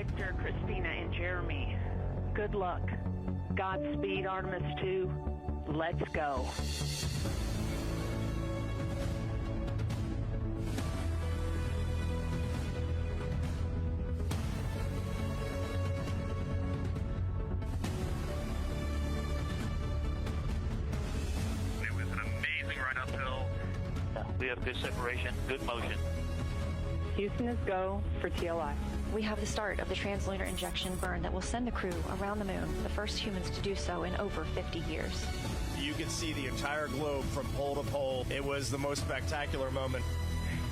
Victor, Christina, and Jeremy. Good luck. Godspeed, Artemis II. Let's go. It was an amazing ride uphill. We have good separation, good motion. Houston is go for TLI. We have the start of the translunar injection burn that will send the crew around the moon, the first humans to do so in over 50 years. You could see the entire globe from pole to pole. It was the most spectacular moment.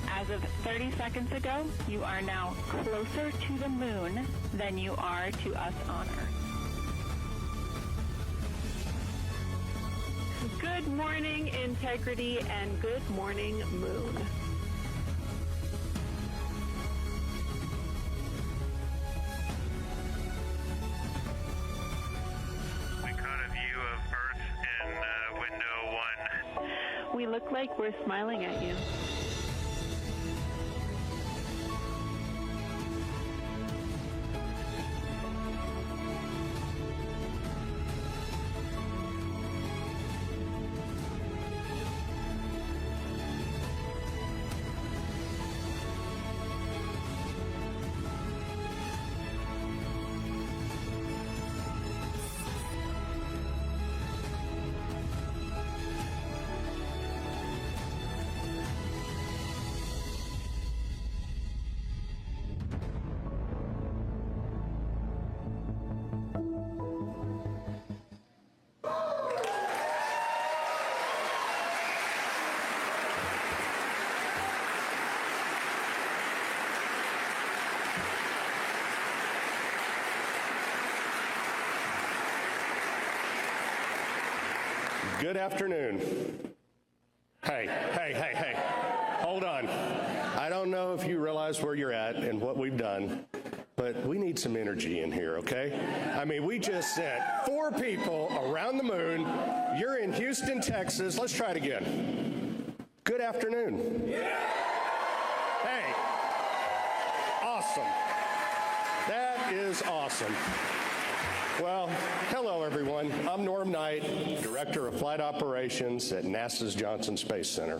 As of 30 seconds ago, you are now closer to the moon than you are to us on Earth. Good morning, Integrity, and good morning, Moon. We look like we're smiling at you. Good afternoon. Hey. Hold on. I don't know if you realize where you're at and what we've done, but we need some energy in here, okay? I mean, we just sent 4 people around the moon. You're in Houston, Texas. Let's try it again. Good afternoon. Hey. Awesome. That is awesome. Well, hello, everyone. I'm Norm Knight, Director of Flight Operations at NASA's Johnson Space Center.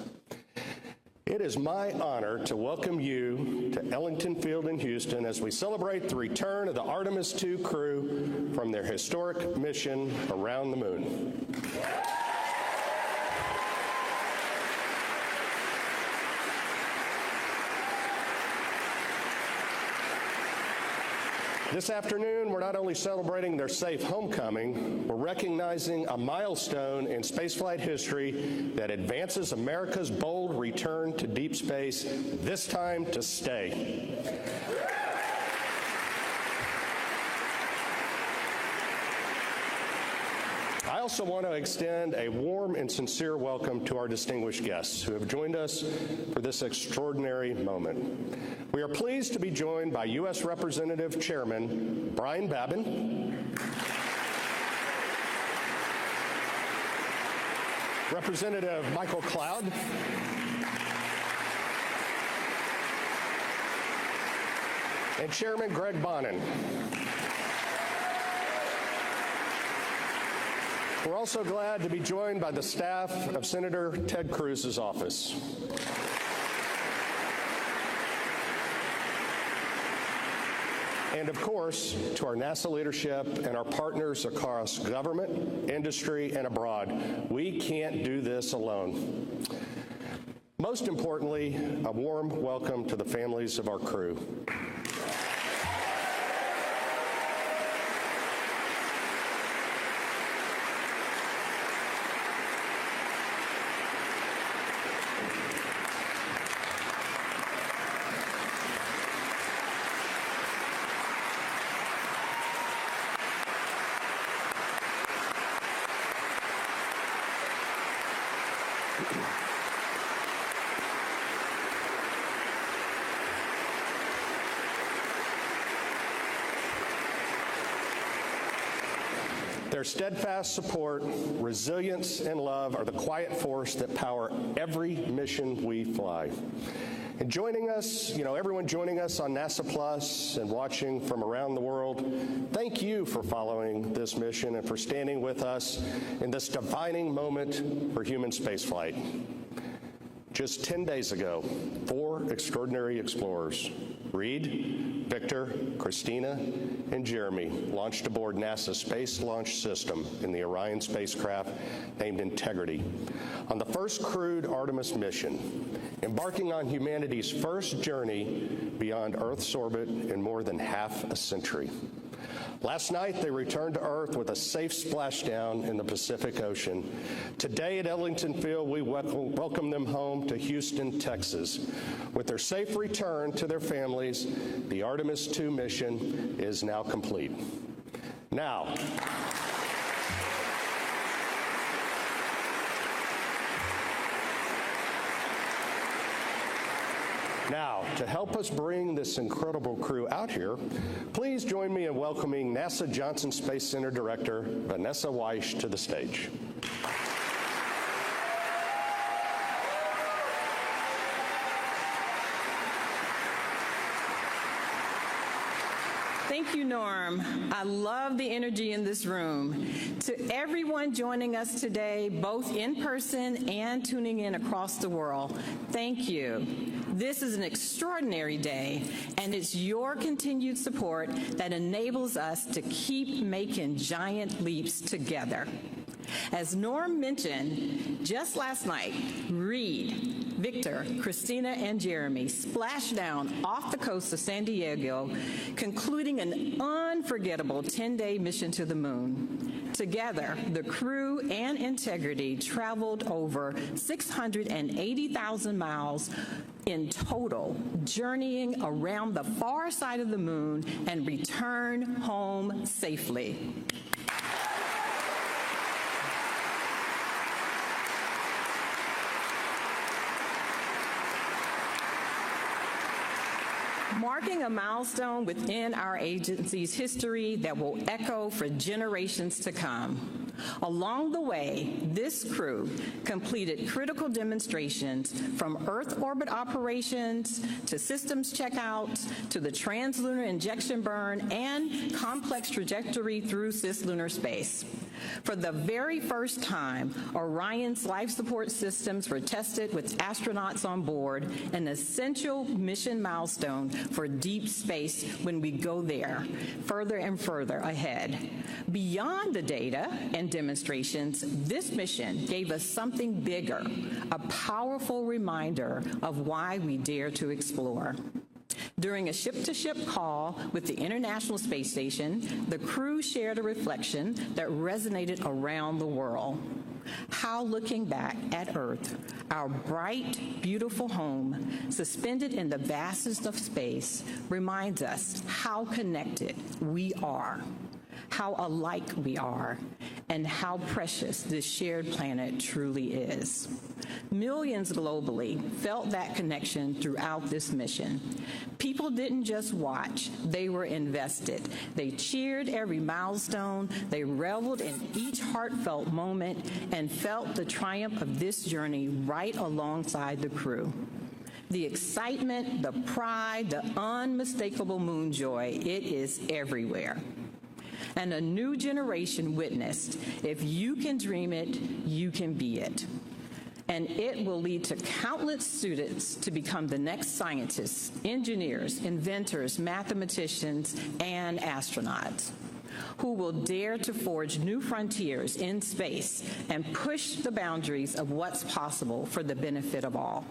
It is my honor to welcome you to Ellington Field in Houston as we celebrate the return of the Artemis II crew from their historic mission around the moon. This afternoon, we're not only celebrating their safe homecoming, we're recognizing a milestone in spaceflight history that advances America's bold return to deep space, this time to stay. I also want to extend a warm and sincere welcome to our distinguished guests who have joined us for this extraordinary moment. We are pleased to be joined by U.S. Representative Chairman Brian Babin, Representative Michael Cloud, and Chairman Greg Bonin. We're also glad to be joined by the staff of Senator Ted Cruz's office. And of course, to our NASA leadership and our partners across government, industry, and abroad, we can't do this alone. Most importantly, a warm welcome to the families of our crew. Their steadfast support, resilience, and love are the quiet force that power every mission we fly. And joining us, everyone joining us on NASA Plus and watching from around the world, thank you for following this mission and for standing with us in this defining moment for human spaceflight. Just 10 days ago, 4 extraordinary explorers, Reed, Victor, Christina, and Jeremy, launched aboard NASA's Space Launch System in the Orion spacecraft named Integrity on the first crewed Artemis mission, embarking on humanity's first journey beyond Earth's orbit in more than half a century. Last night, they returned to Earth with a safe splashdown in the Pacific Ocean. Today at Ellington Field, we welcome them home to Houston, Texas. With their safe return to their families, the Artemis II mission is now complete. Now, to help us bring this incredible crew out here, please join me in welcoming NASA Johnson Space Center Director Vanessa Weish to the stage. Thank you, Norm. I love the energy in this room. To everyone joining us today, both in person and tuning in across the world, thank you. This is an extraordinary day, and it's your continued support that enables us to keep making giant leaps together. As Norm mentioned, just last night, Reed, Victor, Christina, and Jeremy splashed down off the coast of San Diego, concluding an unforgettable 10-day mission to the moon. Together, the crew and Integrity traveled over 680,000 miles in total, journeying around the far side of the moon and return home safely. Marking a milestone within our agency's history that will echo for generations to come. Along the way, this crew completed critical demonstrations from Earth orbit operations to systems checkouts to the translunar injection burn and complex trajectory through cislunar space. For the very first time, Orion's life support systems were tested with astronauts on board, an essential mission milestone for deep space when we go there, further and further ahead. Beyond the data and demonstrations, this mission gave us something bigger, a powerful reminder of why we dare to explore. During a ship-to-ship call with the International Space Station, the crew shared a reflection that resonated around the world. How looking back at Earth, our bright, beautiful home, suspended in the vastness of space, reminds us how connected we are, how alike we are, and how precious this shared planet truly is. Millions globally felt that connection throughout this mission. People didn't just watch, they were invested. They cheered every milestone, they reveled in each heartfelt moment, and felt the triumph of this journey right alongside the crew. The excitement, the pride, the unmistakable moon joy, it is everywhere. And a new generation witnessed, if you can dream it, you can be it. And it will lead to countless students to become the next scientists, engineers, inventors, mathematicians, and astronauts who will dare to forge new frontiers in space and push the boundaries of what's possible for the benefit of all.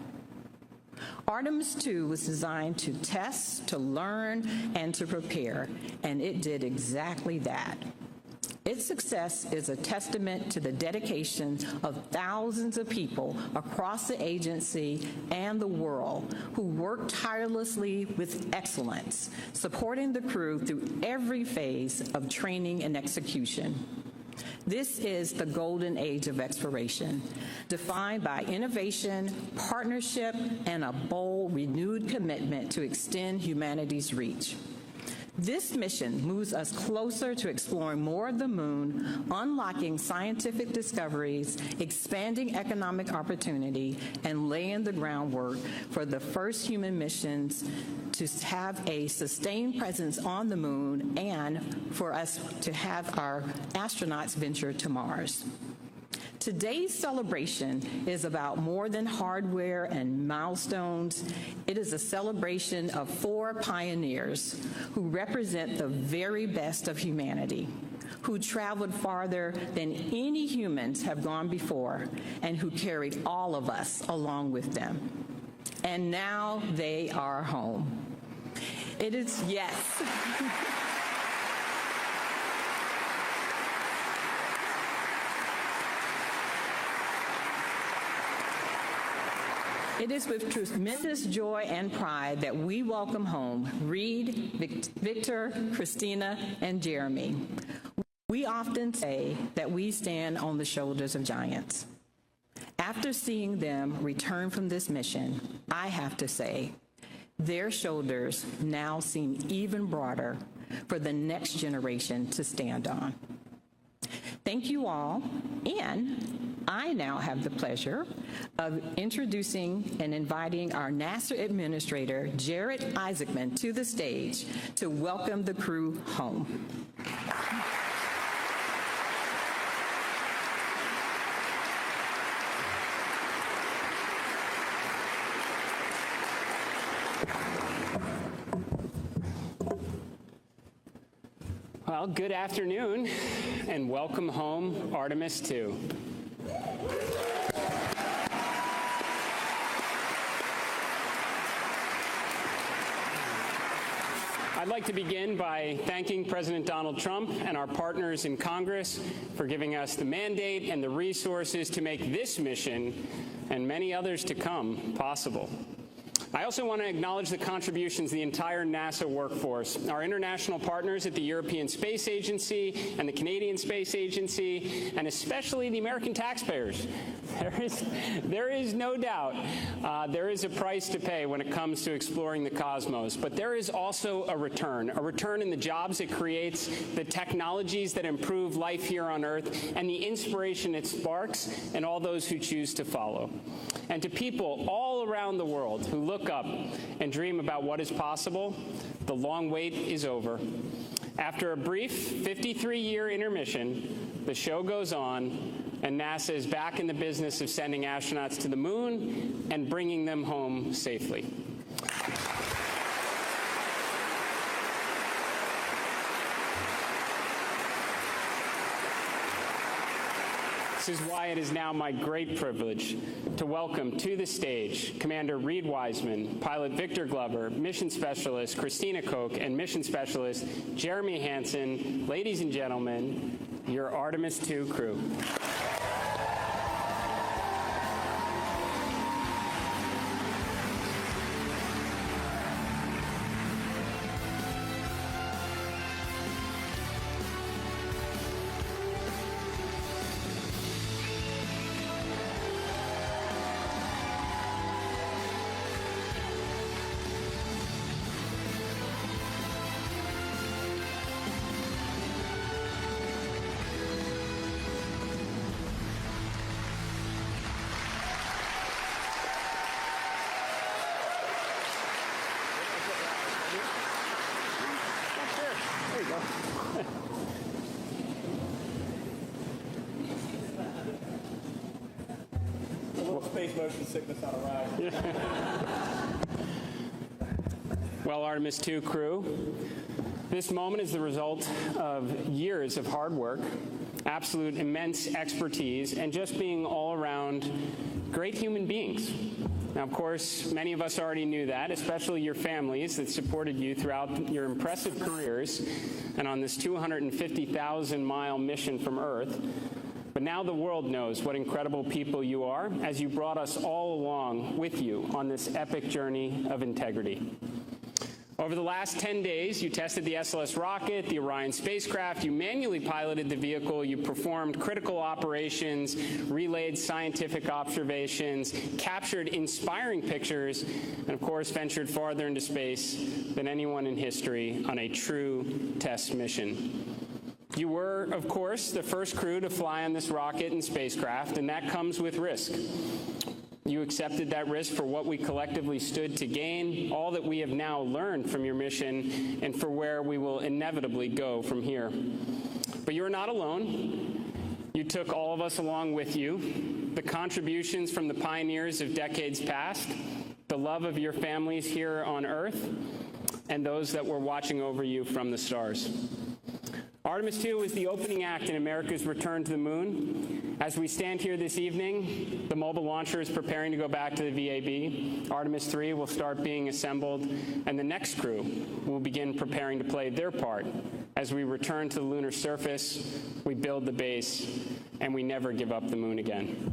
Artemis II was designed to test, to learn, and to prepare, and it did exactly that. Its success is a testament to the dedication of thousands of people across the agency and the world who work tirelessly with excellence, supporting the crew through every phase of training and execution. This is the golden age of exploration, defined by innovation, partnership, and a bold, renewed commitment to extend humanity's reach. This mission moves us closer to exploring more of the moon, unlocking scientific discoveries, expanding economic opportunity, and laying the groundwork for the first human missions to have a sustained presence on the moon and for us to have our astronauts venture to Mars. Today's celebration is about more than hardware and milestones. It is a celebration of 4 pioneers who represent the very best of humanity, who traveled farther than any humans have gone before, and who carried all of us along with them. And now they are home. It is, yes. It is with tremendous joy and pride that we welcome home Reed, Victor, Christina, and Jeremy. We often say that we stand on the shoulders of giants. After seeing them return from this mission, I have to say, their shoulders now seem even broader for the next generation to stand on. Thank you all, and I now have the pleasure of introducing and inviting our NASA Administrator, Jared Isaacman, to the stage to welcome the crew home. Well, good afternoon, and welcome home, Artemis II. I'd like to begin by thanking President Donald Trump and our partners in Congress for giving us the mandate and the resources to make this mission and many others to come possible. I also want to acknowledge the contributions of the entire NASA workforce, our international partners at the European Space Agency and the Canadian Space Agency, and especially the American taxpayers. There is no doubt there is a price to pay when it comes to exploring the cosmos, but there is also a return in the jobs it creates, the technologies that improve life here on Earth, and the inspiration it sparks in all those who choose to follow. And to people all around the world who look up and dream about what is possible, the long wait is over. After a brief 53-year intermission, the show goes on, and NASA is back in the business of sending astronauts to the moon and bringing them home safely. This is why it is now my great privilege to welcome to the stage Commander Reed Wiseman, Pilot Victor Glover, Mission Specialist Christina Koch, and Mission Specialist Jeremy Hansen. Ladies and gentlemen, your Artemis II crew. Space motion sickness on a ride. Well, Artemis II crew, this moment is the result of years of hard work, absolute immense expertise, and just being all around great human beings. Now, of course, many of us already knew that, especially your families that supported you throughout your impressive careers and on this 250,000-mile mission from Earth. But now the world knows what incredible people you are as you brought us all along with you on this epic journey of integrity. Over the last 10 days, you tested the SLS rocket, the Orion spacecraft, you manually piloted the vehicle, you performed critical operations, relayed scientific observations, captured inspiring pictures, and of course ventured farther into space than anyone in history on a true test mission. You were, of course, the first crew to fly on this rocket and spacecraft, and that comes with risk. You accepted that risk for what we collectively stood to gain, all that we have now learned from your mission, and for where we will inevitably go from here. But you're not alone. You took all of us along with you, the contributions from the pioneers of decades past, the love of your families here on Earth, and those that were watching over you from the stars. Artemis II is the opening act in America's return to the moon. As we stand here this evening, the mobile launcher is preparing to go back to the VAB. Artemis III will start being assembled, and the next crew will begin preparing to play their part as we return to the lunar surface, we build the base, and we never give up the moon again.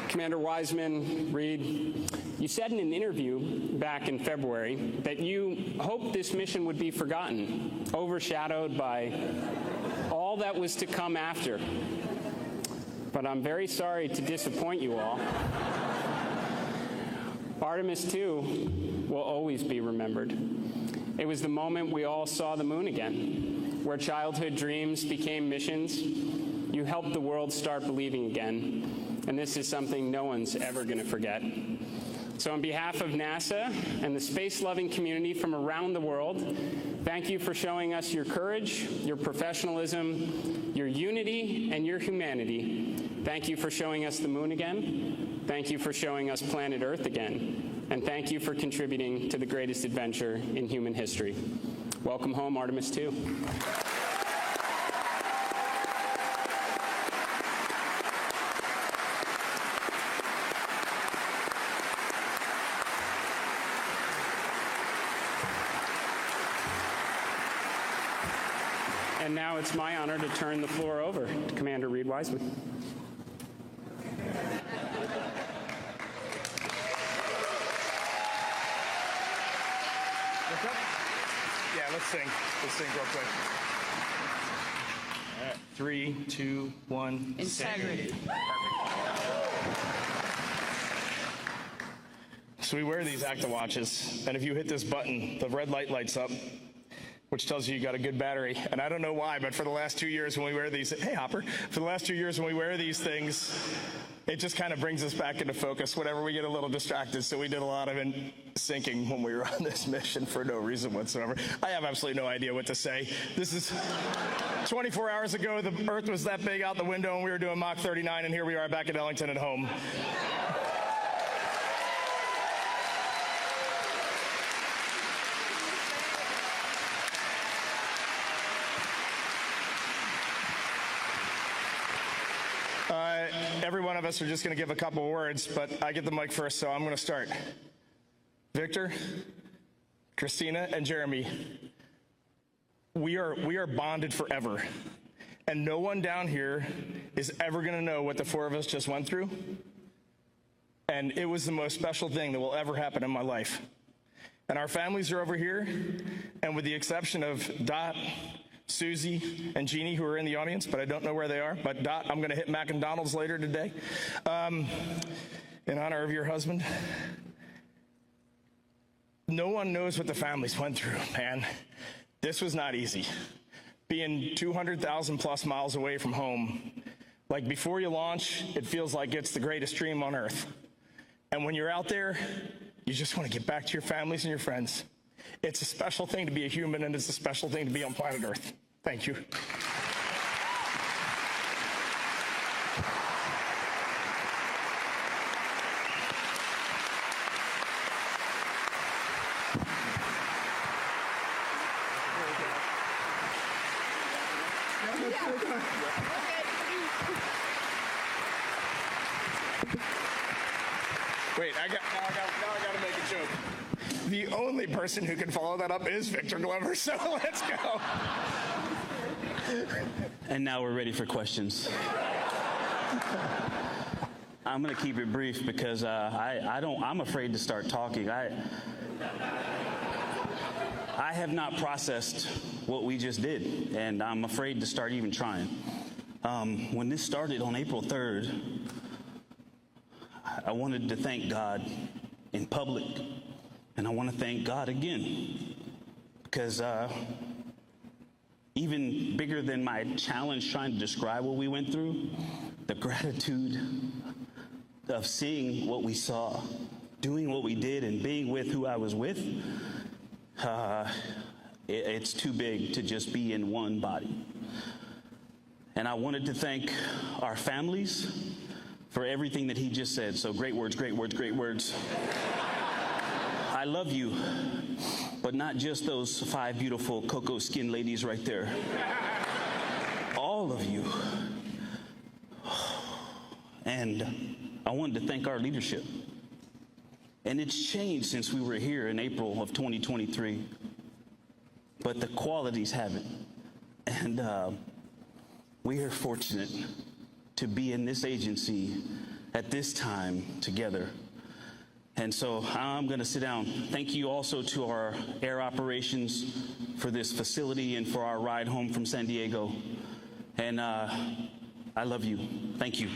Commander Wiseman, Reed, you said in an interview back in February that you hoped this mission would be forgotten, overshadowed by all that was to come after. But I'm very sorry to disappoint you all. Artemis II will always be remembered. It was the moment we all saw the moon again, where childhood dreams became missions. You helped the world start believing again. And this is something no one's ever going to forget. So on behalf of NASA and the space-loving community from around the world, thank you for showing us your courage, your professionalism, your unity, and your humanity. Thank you for showing us the moon again. Thank you for showing us planet Earth again. And thank you for contributing to the greatest adventure in human history. Welcome home, Artemis II. And now it's my honor to turn the floor over to Commander Reed Wiseman. Yeah, let's sing. Let's sing real quick. All right, 3, 2, 1. Integrity. So we wear these Acta watches, and if you hit this button, the red light lights up, which tells you got a good battery. And I don't know why, but for the last 2 years when we wear these, hey Hopper, for the last 2 years when we wear these things, it just kind of brings us back into focus whenever we get a little distracted. So we did a lot of syncing when we were on this mission for no reason whatsoever. I have absolutely no idea what to say. This is 24 hours ago, the Earth was that big out the window and we were doing Mach 39, and here we are back at Ellington at home. Every one of us are just going to give a couple words, but I get the mic first, so I'm going to start. Victor, Christina, and Jeremy, we are bonded forever, and no one down here is ever going to know what the four of us just went through, and it was the most special thing that will ever happen in my life. And our families are over here, and with the exception of Dot, Susie, and Jeannie, who are in the audience, but I don't know where they are. But Dot, I'm going to hit McDonald's later today in honor of your husband. No one knows what the families went through, man. This was not easy. Being 200,000 plus miles away from home, like before you launch, it feels like it's the greatest dream on Earth. And when you're out there, you just want to get back to your families and your friends. It's a special thing to be a human, and it's a special thing to be on planet Earth. Thank you. Wait, now I got to make a joke. The only person who can follow that up is Victor Glover, so let's go. And now we're ready for questions. I'm going to keep it brief because I'm afraid to start talking. I have not processed what we just did, and I'm afraid to start even trying. When this started on April 3rd, I wanted to thank God in public, and I want to thank God again, because even bigger than my challenge trying to describe what we went through, the gratitude of seeing what we saw, doing what we did, and being with who I was with, it's too big to just be in one body. And I wanted to thank our families for everything that he just said. So great words, great words, great words. I love you, but not just those 5 beautiful cocoa skin ladies right there. All of you. And I wanted to thank our leadership. And it's changed since we were here in April of 2023. But the qualities haven't. And we are fortunate to be in this agency at this time together. And so I'm going to sit down. Thank you also to our air operations for this facility and for our ride home from San Diego. And I love you. Thank you.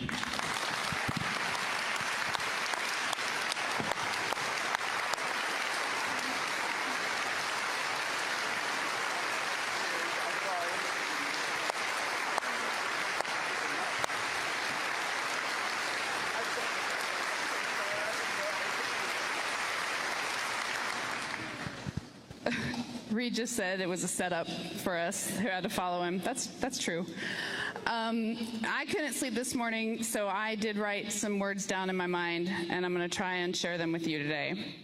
Reed just said it was a setup for us who had to follow him. That's true. I couldn't sleep this morning, so I did write some words down in my mind, and I'm going to try and share them with you today.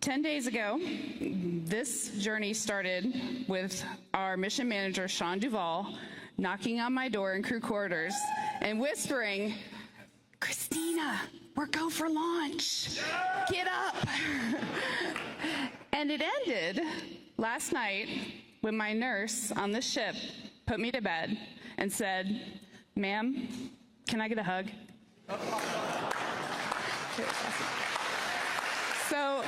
10 days ago, this journey started with our mission manager, Sean Duvall, knocking on my door in crew quarters and whispering, "Christina, we're go for launch. Get up." And it ended last night when my nurse on the ship put me to bed and said, "Ma'am, can I get a hug?" So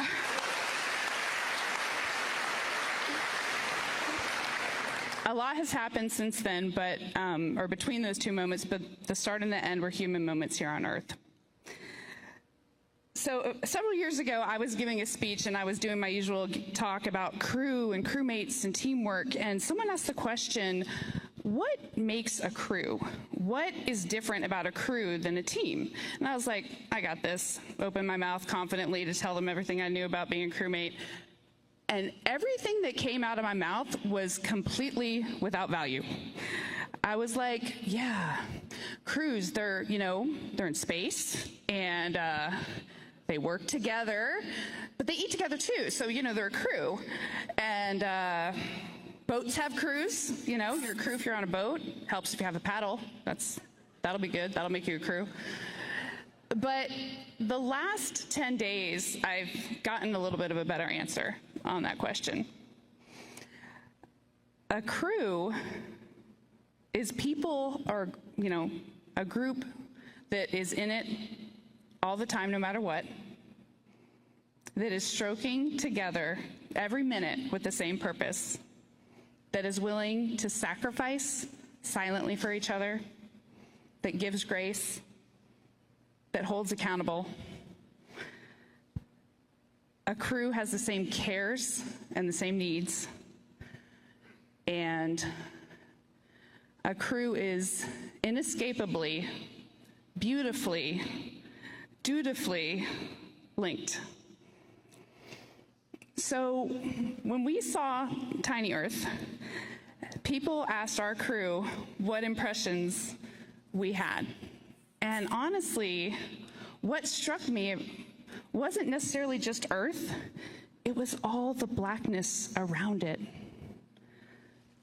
a lot has happened since then, but or between those two moments, but the start and the end were human moments here on Earth. So several years ago, I was giving a speech, and I was doing my usual talk about crew and crewmates and teamwork, and someone asked the question, what makes a crew? What is different about a crew than a team? And I was like, I got this. Opened my mouth confidently to tell them everything I knew about being a crewmate. And everything that came out of my mouth was completely without value. I was like, yeah, crews, they're in space, and they work together, but they eat together too. So, they're a crew. And boats have crews. You're a crew if you're on a boat. Helps if you have a paddle. That'll be good. That'll make you a crew. But the last 10 days, I've gotten a little bit of a better answer on that question. A crew is people, or, a group that is in it all the time, no matter what, that is stroking together every minute with the same purpose, that is willing to sacrifice silently for each other, that gives grace, that holds accountable. A crew has the same cares and the same needs, and a crew is inescapably, beautifully, dutifully linked. So when we saw Tiny Earth, people asked our crew what impressions we had. And honestly, what struck me wasn't necessarily just Earth, it was all the blackness around it.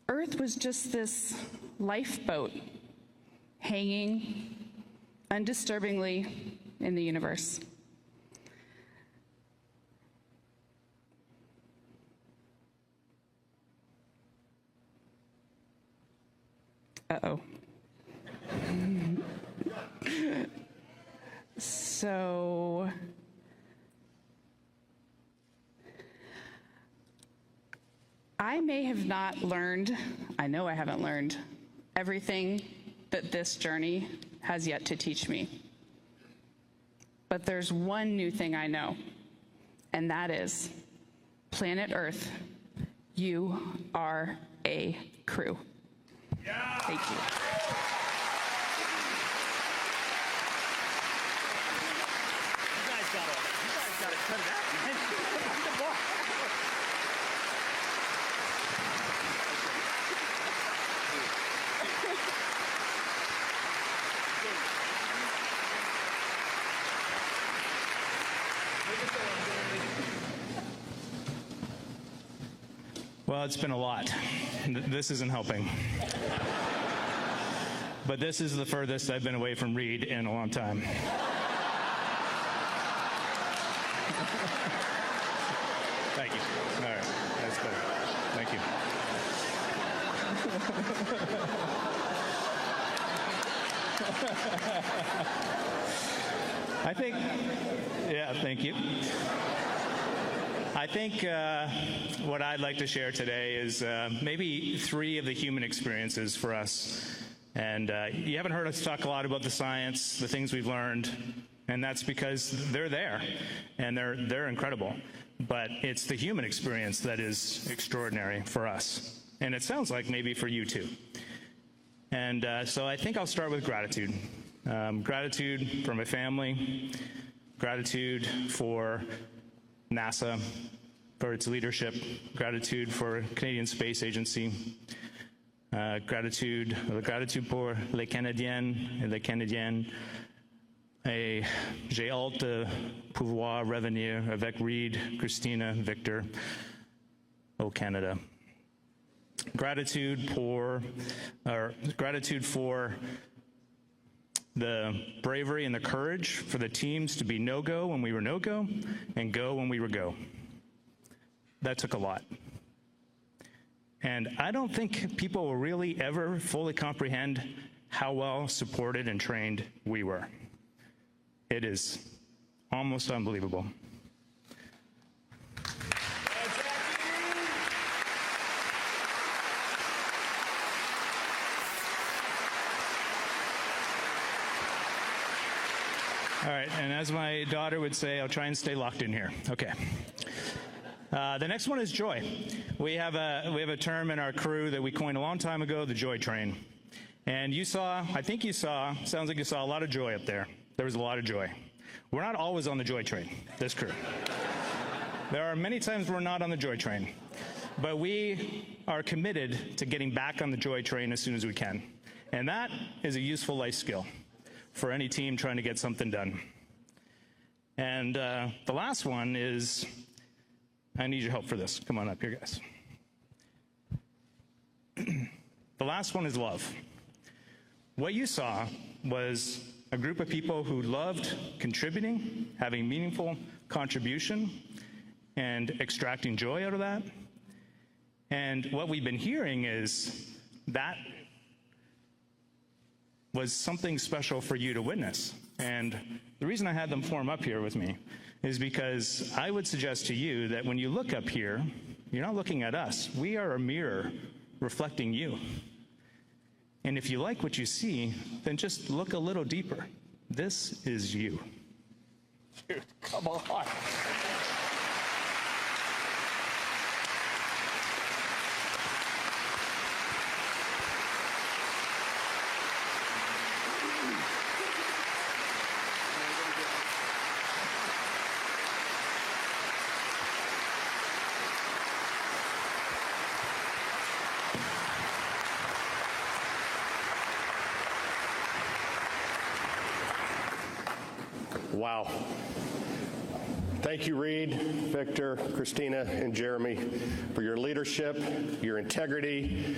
Earth was just this lifeboat hanging undisturbingly in the universe. Uh-oh. So I may have not learned, I know I haven't learned, everything that this journey has yet to teach me. But there's one new thing I know, and that is, planet Earth, you are a crew. Yeah. Thank you. You guys got to cut it out, man. Well, it's been a lot. This isn't helping. But this is the furthest I've been away from Reed in a long time. Thank you. All right, that's good. Thank you. I think, yeah, thank you. I think what I'd like to share today is maybe 3 of the human experiences for us. And you haven't heard us talk a lot about the science, the things we've learned, and that's because they're there, and they're incredible. But it's the human experience that is extraordinary for us. And it sounds like maybe for you too. And so I think I'll start with gratitude. Gratitude for my family, gratitude for NASA, for its leadership, gratitude for Canadian Space Agency, gratitude pour les Canadiennes et les Canadiens, et j'ai hâte de pouvoir revenir avec Reed, Christina, Victor au Canada. Gratitude for the bravery and the courage for the teams to be no-go when we were no-go and go when we were go. That took a lot. And I don't think people will really ever fully comprehend how well supported and trained we were. It is almost unbelievable. All right, and as my daughter would say, I'll try and stay locked in here. Okay. The next one is joy. We have a term in our crew that we coined a long time ago, the joy train. And I think you saw, sounds like you saw a lot of joy up there. There was a lot of joy. We're not always on the joy train, this crew. There are many times we're not on the joy train. But we are committed to getting back on the joy train as soon as we can. And that is a useful life skill for any team trying to get something done. And the last one is, I need your help for this. Come on up here, guys. The last one is love. What you saw was a group of people who loved contributing, having meaningful contribution, and extracting joy out of that. And what we've been hearing is that was something special for you to witness. And the reason I had them form up here with me is because I would suggest to you that when you look up here, you're not looking at us. We are a mirror reflecting you. And if you like what you see, then just look a little deeper. This is you. Dude, come on. Wow. Thank you, Reed, Victor, Christina, and Jeremy, for your leadership, your integrity,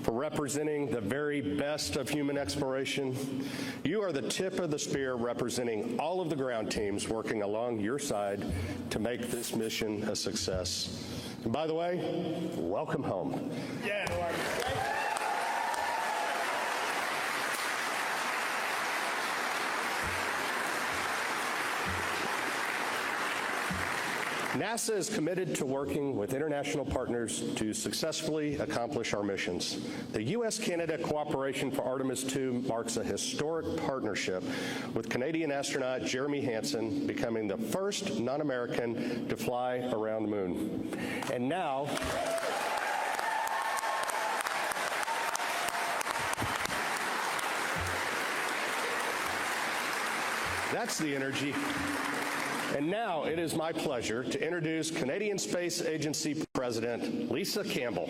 for representing the very best of human exploration. You are the tip of the spear representing all of the ground teams working along your side to make this mission a success. And by the way, welcome home. Yeah, NASA is committed to working with international partners to successfully accomplish our missions. The U.S.-Canada cooperation for Artemis II marks a historic partnership, with Canadian astronaut Jeremy Hansen becoming the first non-American to fly around the moon. And now, that's the energy. And now it is my pleasure to introduce Canadian Space Agency President Lisa Campbell.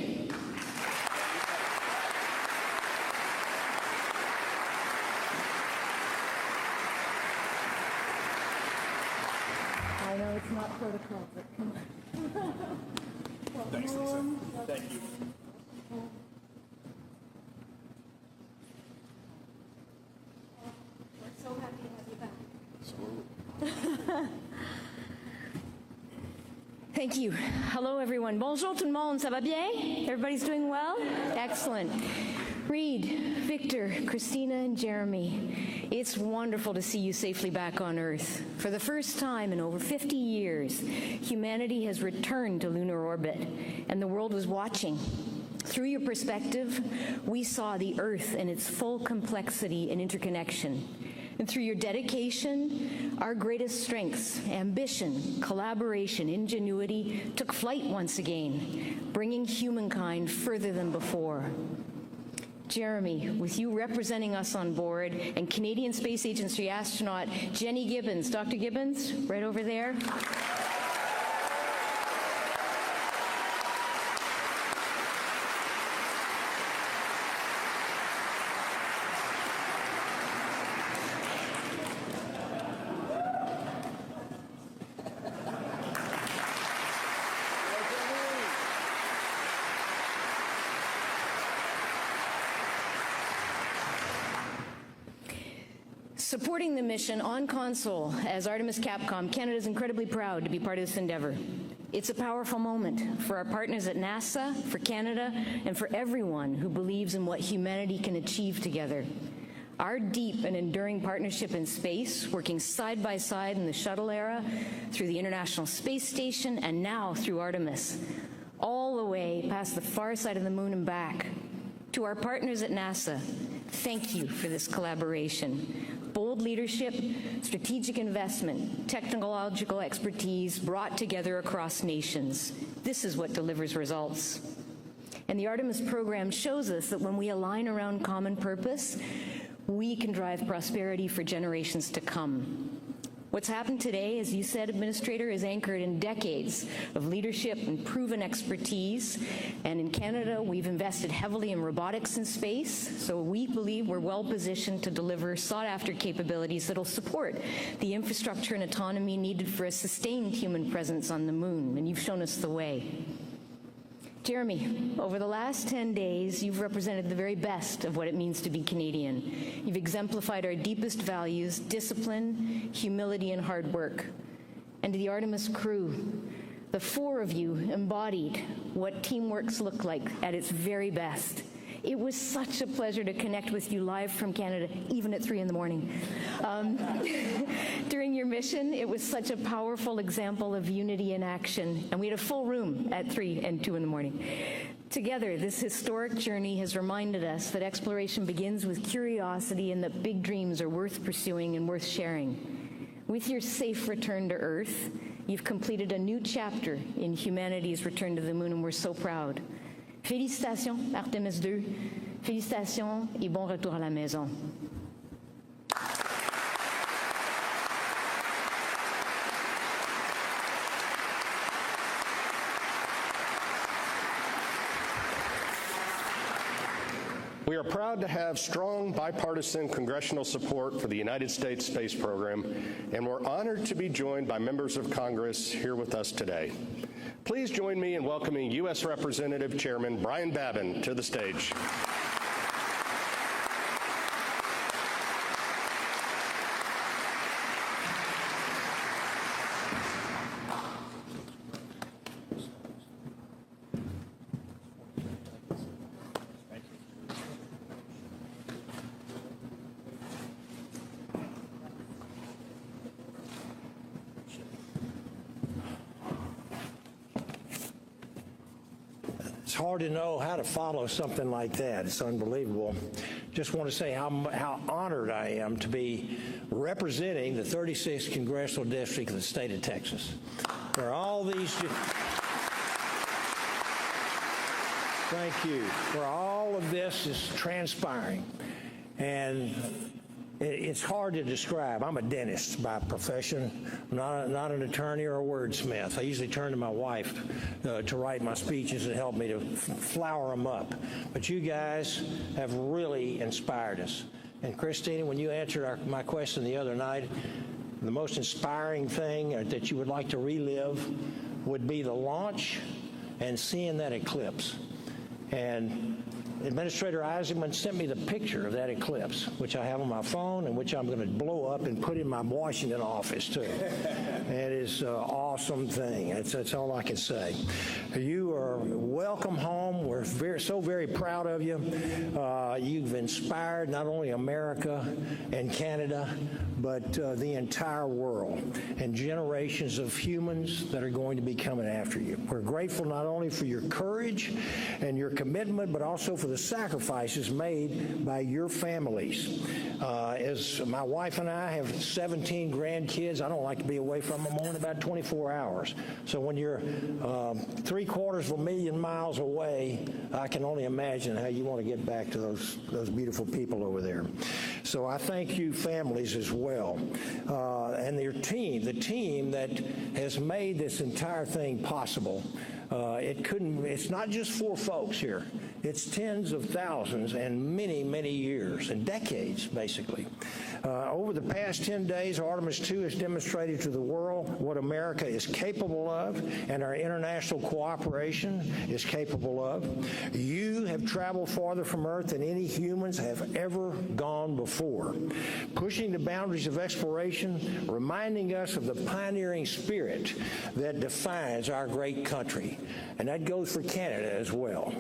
I know it's not protocol, but come on. Thanks, Lisa. Thank you. We're so happy to have you back. Thank you. Hello, everyone. Bonjour tout le monde. Ça va bien? Everybody's doing well? Excellent. Reed, Victor, Christina, and Jeremy, it's wonderful to see you safely back on Earth. For the first time in over 50 years, humanity has returned to lunar orbit, and the world was watching. Through your perspective, we saw the Earth in its full complexity and interconnection. And through your dedication, our greatest strengths, ambition, collaboration, ingenuity, took flight once again, bringing humankind further than before. Jeremy, with you representing us on board, and Canadian Space Agency astronaut Jenny Gibbons. Dr. Gibbons, right over there. Supporting the mission on console as Artemis Capcom, Canada is incredibly proud to be part of this endeavor. It's a powerful moment for our partners at NASA, for Canada, and for everyone who believes in what humanity can achieve together. Our deep and enduring partnership in space, working side by side in the shuttle era, through the International Space Station, and now through Artemis, all the way past the far side of the moon and back. To our partners at NASA, thank you for this collaboration. Bold leadership, strategic investment, technological expertise brought together across nations. This is what delivers results. And the Artemis program shows us that when we align around common purpose, we can drive prosperity for generations to come. What's happened today, as you said, Administrator, is anchored in decades of leadership and proven expertise. And in Canada, we've invested heavily in robotics in space, so we believe we're well positioned to deliver sought-after capabilities that'll support the infrastructure and autonomy needed for a sustained human presence on the moon, and you've shown us the way. Jeremy, over the last 10 days, you've represented the very best of what it means to be Canadian. You've exemplified our deepest values: discipline, humility, and hard work. And to the Artemis crew, the four of you embodied what teamworks look like at its very best. It was such a pleasure to connect with you live from Canada, even at 3 in the morning. During your mission, it was such a powerful example of unity in action, and we had a full room at 3 and 2 in the morning. Together, this historic journey has reminded us that exploration begins with curiosity and that big dreams are worth pursuing and worth sharing. With your safe return to Earth, you've completed a new chapter in humanity's return to the moon, and we're so proud. Félicitations, Artemis II. Félicitations et bon retour à la maison. We are proud to have strong bipartisan congressional support for the United States space program, and we're honored to be joined by members of Congress here with us today. Please join me in welcoming U.S. Representative Chairman Brian Babin to the stage. It's hard to know how to follow something like that. It's unbelievable. Just want to say how honored I am to be representing the 36th Congressional District of the state of Texas, where all these... Thank you. Where all of this is transpiring. And it's hard to describe. I'm a dentist by profession, not an attorney or a wordsmith. I usually turn to my wife to write my speeches and help me to flower them up. But you guys have really inspired us. And Christina, when you answered my question the other night, the most inspiring thing that you would like to relive would be the launch and seeing that eclipse. And Administrator Eisenman sent me the picture of that eclipse, which I have on my phone and which I'm going to blow up and put in my Washington office, too. It is an awesome thing. That's all I can say. You are welcome home. We're so very proud of you. You've inspired not only America and Canada, but the entire world and generations of humans that are going to be coming after you. We're grateful not only for your courage and your commitment, but also for the sacrifices made by your families. As my wife and I have 17 grandkids, I don't like to be away from them more than about 24 hours. So when you're 750,000 miles away, I can only imagine how you want to get back to those beautiful people over there. So I thank you families as well. And your team, the team that has made this entire thing possible. It's not just 4 folks here. It's tens of thousands and many, many years and decades, basically. Over the past 10 days, Artemis II has demonstrated to the world what America is capable of and our international cooperation is capable of. You have traveled farther from Earth than any humans have ever gone before, pushing the boundaries of exploration, reminding us of the pioneering spirit that defines our great country. And that goes for Canada as well.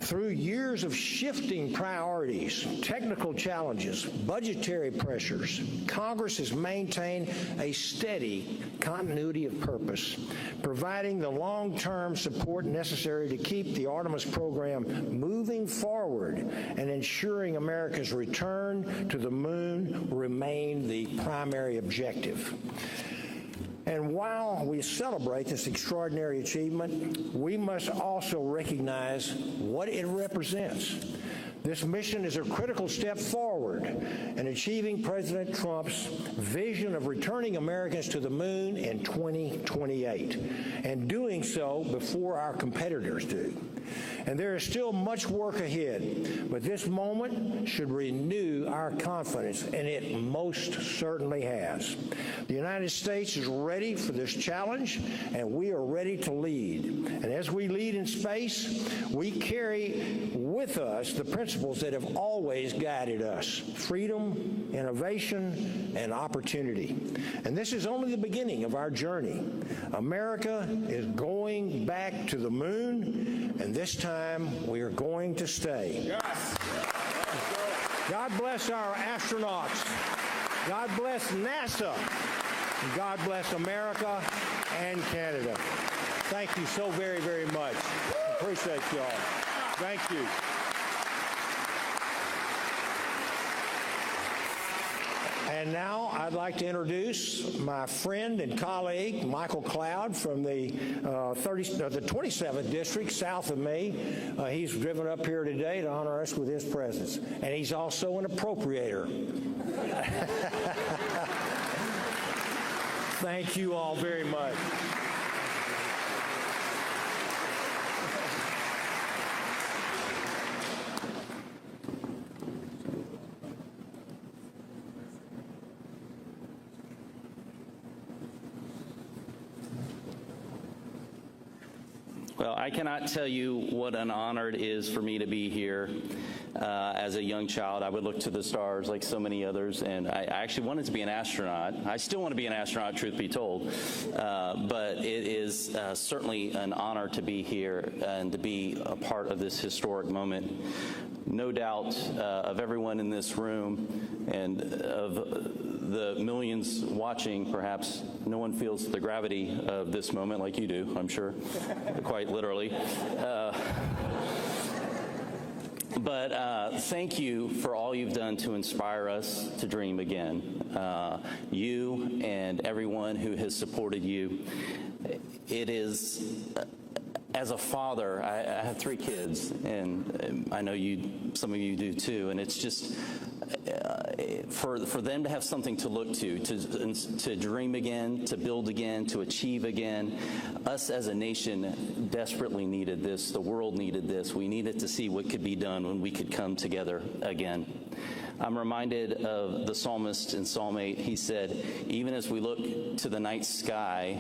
Through years of shifting priorities, technical challenges, budgetary pressures, Congress has maintained a steady continuity of purpose, providing the long-term support necessary to keep the Artemis program moving forward and ensuring America's return to the moon remain the primary objective. And while we celebrate this extraordinary achievement, we must also recognize what it represents. This mission is a critical step forward in achieving President Trump's vision of returning Americans to the moon in 2028, and doing so before our competitors do. And there is still much work ahead, but this moment should renew our confidence, and it most certainly has. The United States is ready for this challenge, and we are ready to lead. And as we lead in space, we carry with us the principles that have always guided us: freedom, innovation, and opportunity. And this is only the beginning of our journey. America is going back to the moon, and this time we are going to stay. Yes. God bless our astronauts. God bless NASA. And God bless America and Canada. Thank you so very, very much. Appreciate you all. Thank you. And now I'd like to introduce my friend and colleague, Michael Cloud, from the 27th District, south of me. He's driven up here today to honor us with his presence. And he's also an appropriator. Thank you all very much. Well, I cannot tell you what an honor it is for me to be here. As a young child, I would look to the stars like so many others, and I actually wanted to be an astronaut. I still want to be an astronaut, truth be told, but it is certainly an honor to be here and to be a part of this historic moment. No doubt of everyone in this room and of the millions watching, perhaps no one feels the gravity of this moment like you do, I'm sure, quite literally. But thank you for all you've done to inspire us to dream again. You and everyone who has supported you. It is, as a father, I have 3 kids, and I know some of you do too, and it's just, for them to have something to look to dream again, to build again, to achieve again. Us as a nation desperately needed this. The world needed this. We needed to see what could be done when we could come together again. I'm reminded of the psalmist in Psalm 8. He said, even as we look to the night sky,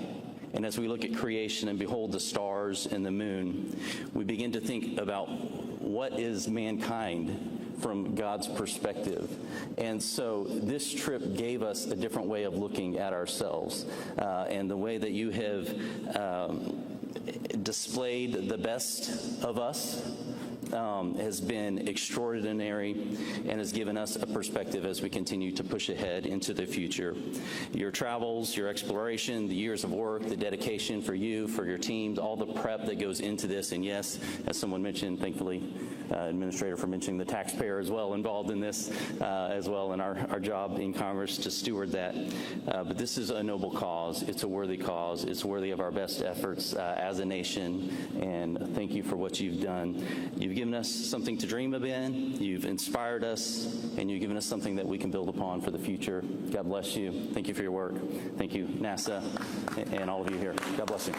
and as we look at creation and behold the stars and the moon, we begin to think about what is mankind from God's perspective. And so this trip gave us a different way of looking at ourselves. And the way that you have displayed the best of us has been extraordinary and has given us a perspective as we continue to push ahead into the future. Your travels, your exploration, the years of work, the dedication for you, for your teams, all the prep that goes into this, and yes, as someone mentioned, thankfully, Administrator for mentioning the taxpayer as well involved in this as well, in our job in Congress to steward that. But this is a noble cause. It's a worthy cause. It's worthy of our best efforts as a nation, and thank you for what you've done. You've given us something to dream of in, you've inspired us, and you've given us something that we can build upon for the future. God bless you. Thank you for your work. Thank you, NASA, and all of you here. God bless you.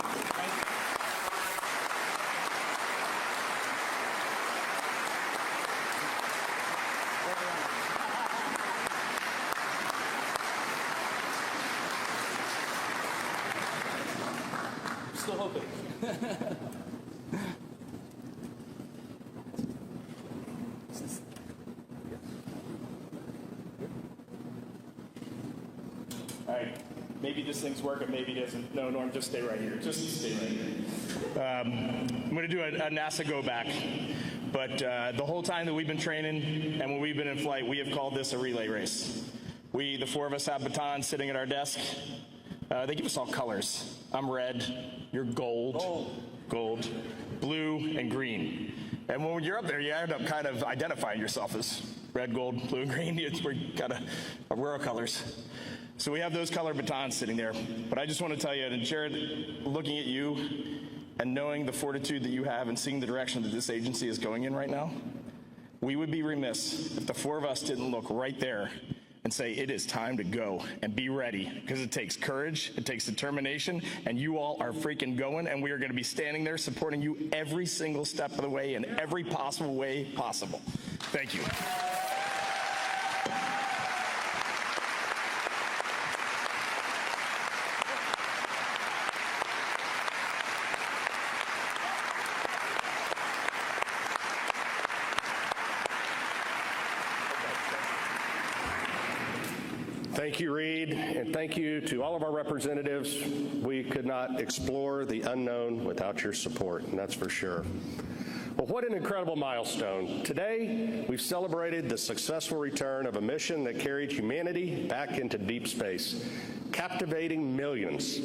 Still hoping. All right, maybe this thing's working, maybe it isn't. No, Norm, just stay right here. Just stay right here. I'm going to do a NASA go back. But the whole time that we've been training and when we've been in flight, we have called this a relay race. The 4 of us have batons sitting at our desk. They give us all colors. I'm red, you're gold, blue, and green. And when you're up there, you end up kind of identifying yourself as red, gold, blue, and green. We're our colors. So we have those color batons sitting there. But I just want to tell you, and Jared, looking at you and knowing the fortitude that you have and seeing the direction that this agency is going in right now, we would be remiss if the 4 of us didn't look right there and say, it is time to go and be ready, because it takes courage, it takes determination, and you all are freaking going, and we are going to be standing there supporting you every single step of the way in every possible way possible. Thank you. Thank you, Reed, and thank you to all of our representatives. We could not explore the unknown without your support, and that's for sure. Well, what an incredible milestone. Today, we've celebrated the successful return of a mission that carried humanity back into deep space, captivating millions,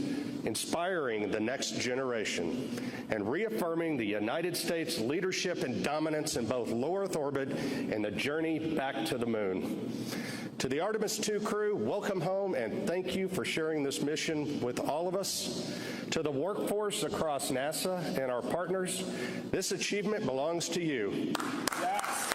inspiring the next generation, and reaffirming the United States leadership and dominance in both low Earth orbit and the journey back to the moon. To the Artemis II crew, welcome home, and thank you for sharing this mission with all of us. To the workforce across NASA and our partners, this achievement belongs to you. Yes.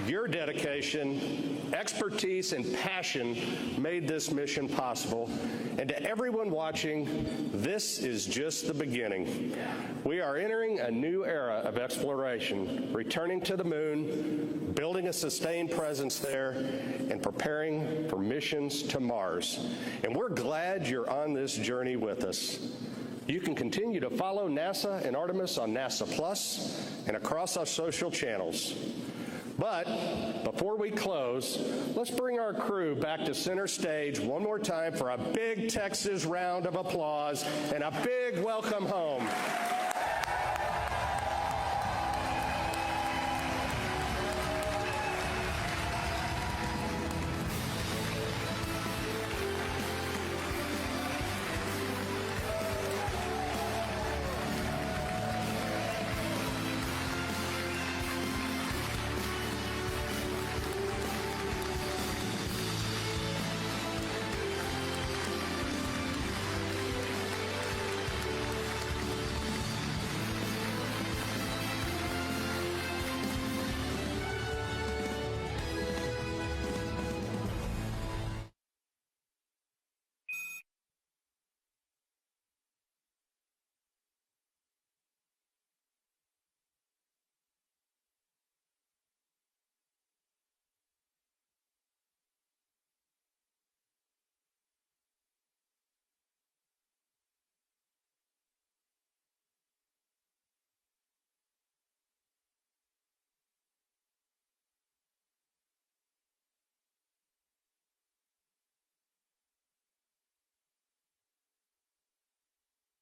Your dedication, expertise, and passion made this mission possible. And to everyone watching, this is just the beginning. We are entering a new era of exploration, returning to the moon, building a sustained presence there, and preparing for missions to Mars. And we're glad you're on this journey with us. You can continue to follow NASA and Artemis on NASA Plus and across our social channels. But before we close, let's bring our crew back to center stage one more time for a big Texas round of applause and a big welcome home.